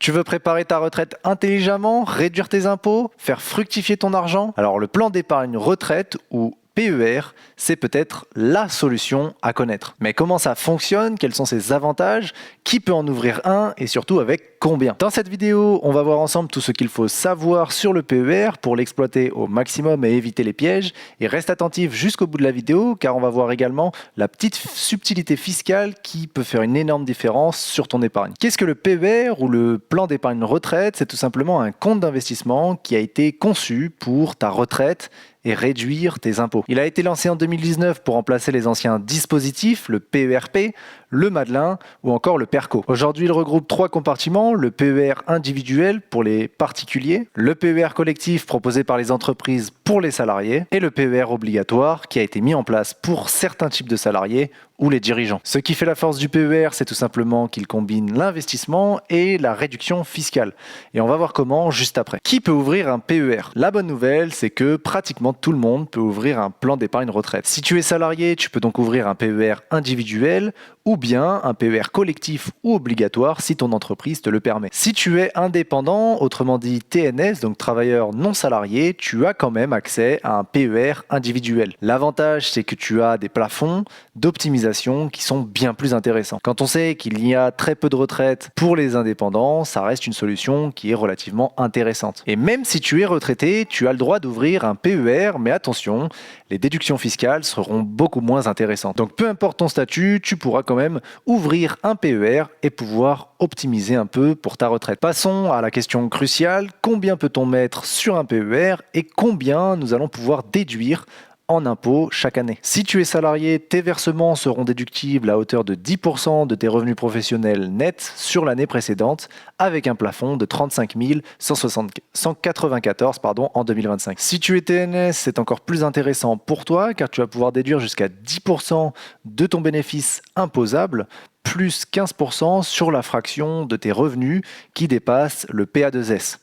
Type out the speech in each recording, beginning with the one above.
Tu veux préparer ta retraite intelligemment, réduire tes impôts, faire fructifier ton argent? Alors le plan d'épargne retraite ou PER, c'est peut-être la solution à connaître. Mais comment ça fonctionne? Quels sont ses avantages? Qui peut en ouvrir un? Et surtout avec combien? Dans cette vidéo, on va voir ensemble tout ce qu'il faut savoir sur le PER pour l'exploiter au maximum et éviter les pièges. Et reste attentif jusqu'au bout de la vidéo car on va voir également la petite subtilité fiscale qui peut faire une énorme différence sur ton épargne. Qu'est-ce que le PER ou le plan d'épargne retraite? C'est tout simplement un compte d'investissement qui a été conçu pour ta retraite et réduire tes impôts. Il a été lancé en 2019 pour remplacer les anciens dispositifs, le PERP, le Madelin ou encore le PERCO. Aujourd'hui, il regroupe 3 compartiments, le PER individuel pour les particuliers, le PER collectif proposé par les entreprises pour les salariés et le PER obligatoire qui a été mis en place pour certains types de salariés ou les dirigeants. Ce qui fait la force du PER, c'est tout simplement qu'il combine l'investissement et la réduction fiscale. Et on va voir comment juste après. Qui peut ouvrir un PER? La bonne nouvelle, c'est que pratiquement tout le monde peut ouvrir un plan d'épargne retraite. Si tu es salarié, tu peux donc ouvrir un PER individuel ou bien un PER collectif ou obligatoire si ton entreprise te le permet. Si tu es indépendant, autrement dit TNS, donc travailleur non salarié, tu as quand même accès à un PER individuel. L'avantage, c'est que tu as des plafonds d'optimisation qui sont bien plus intéressants. Quand on sait qu'il y a très peu de retraites pour les indépendants, ça reste une solution qui est relativement intéressante. Et même si tu es retraité, tu as le droit d'ouvrir un PER, mais attention, les déductions fiscales seront beaucoup moins intéressantes. Donc peu importe ton statut, tu pourras quand même ouvrir un PER et pouvoir optimiser un peu pour ta retraite. Passons à la question cruciale, combien peut-on mettre sur un PER et combien nous allons pouvoir déduire en impôts chaque année. Si tu es salarié, tes versements seront déductibles à hauteur de 10% de tes revenus professionnels nets sur l'année précédente avec un plafond de 35 194 en 2025. Si tu es TNS, c'est encore plus intéressant pour toi car tu vas pouvoir déduire jusqu'à 10% de ton bénéfice imposable plus 15% sur la fraction de tes revenus qui dépasse le PA2S.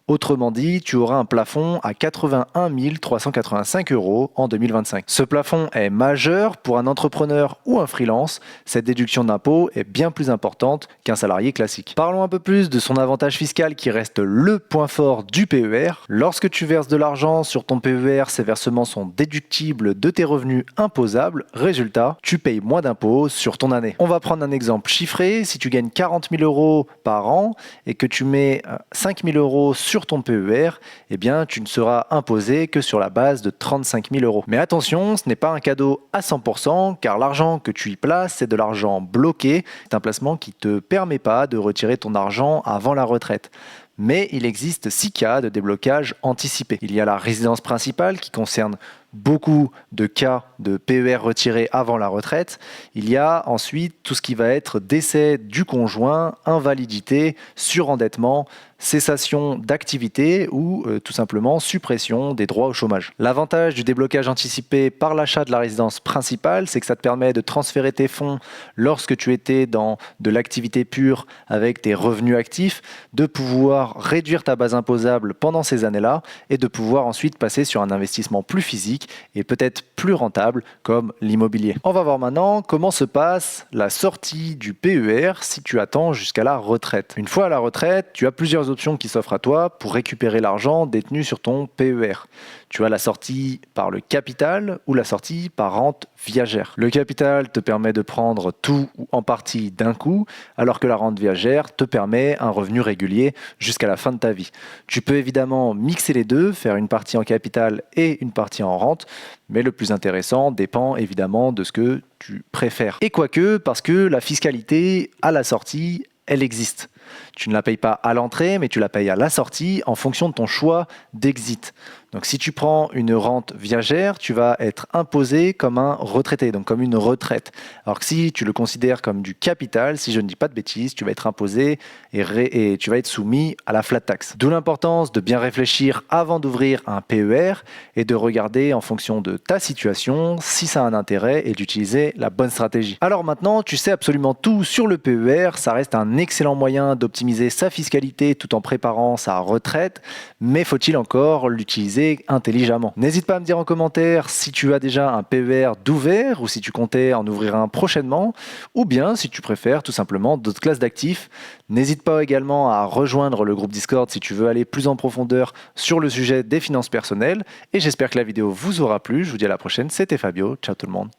Autrement dit, tu auras un plafond à 81 385 € en 2025. Ce plafond est majeur pour un entrepreneur ou un freelance. Cette déduction d'impôt est bien plus importante qu'un salarié classique. Parlons un peu plus de son avantage fiscal qui reste le point fort du PER. Lorsque tu verses de l'argent sur ton PER, ces versements sont déductibles de tes revenus imposables. Résultat, tu payes moins d'impôts sur ton année. On va prendre un exemple chiffré. Si tu gagnes 40 000 € par an et que tu mets 5 000 € sur ton PER, eh bien, tu ne seras imposé que sur la base de 35 000 €. Mais attention, ce n'est pas un cadeau à 100% car l'argent que tu y places, c'est de l'argent bloqué. C'est un placement qui ne te permet pas de retirer ton argent avant la retraite. Mais il existe 6 cas de déblocage anticipé. Il y a la résidence principale qui concerne beaucoup de cas de PER retirés avant la retraite. Il y a ensuite tout ce qui va être décès du conjoint, invalidité, surendettement, cessation d'activité ou tout simplement suppression des droits au chômage. L'avantage du déblocage anticipé par l'achat de la résidence principale, c'est que ça te permet de transférer tes fonds lorsque tu étais dans de l'activité pure avec tes revenus actifs, de pouvoir réduire ta base imposable pendant ces années-là et de pouvoir ensuite passer sur un investissement plus physique et peut-être plus rentable comme l'immobilier. On va voir maintenant comment se passe la sortie du PER si tu attends jusqu'à la retraite. Une fois à la retraite, tu as plusieurs options qui s'offrent à toi pour récupérer l'argent détenu sur ton PER. Tu as la sortie par le capital ou la sortie par rente viagère. Le capital te permet de prendre tout ou en partie d'un coup, alors que la rente viagère te permet un revenu régulier jusqu'à la fin de ta vie. Tu peux évidemment mixer les deux, faire une partie en capital et une partie en rente, mais le plus intéressant dépend évidemment de ce que tu préfères. Et quoique, parce que la fiscalité à la sortie, elle existe. Tu ne la payes pas à l'entrée, mais tu la payes à la sortie en fonction de ton choix d'exit. Donc si tu prends une rente viagère, tu vas être imposé comme un retraité, donc comme une retraite. Alors que si tu le considères comme du capital, si je ne dis pas de bêtises, tu vas être imposé et tu vas être soumis à la flat tax. D'où l'importance de bien réfléchir avant d'ouvrir un PER et de regarder en fonction de ta situation si ça a un intérêt et d'utiliser la bonne stratégie. Alors maintenant, tu sais absolument tout sur le PER, ça reste un excellent moyen d'optimiser sa fiscalité tout en préparant sa retraite, mais faut-il encore l'utiliser l'utiliser intelligemment. N'hésite pas à me dire en commentaire si tu as déjà un PER d'ouvert ou si tu comptais en ouvrir un prochainement, ou bien si tu préfères tout simplement d'autres classes d'actifs. N'hésite pas également à rejoindre le groupe Discord si tu veux aller plus en profondeur sur le sujet des finances personnelles. Et j'espère que la vidéo vous aura plu. Je vous dis à la prochaine. C'était Fabio. Ciao tout le monde.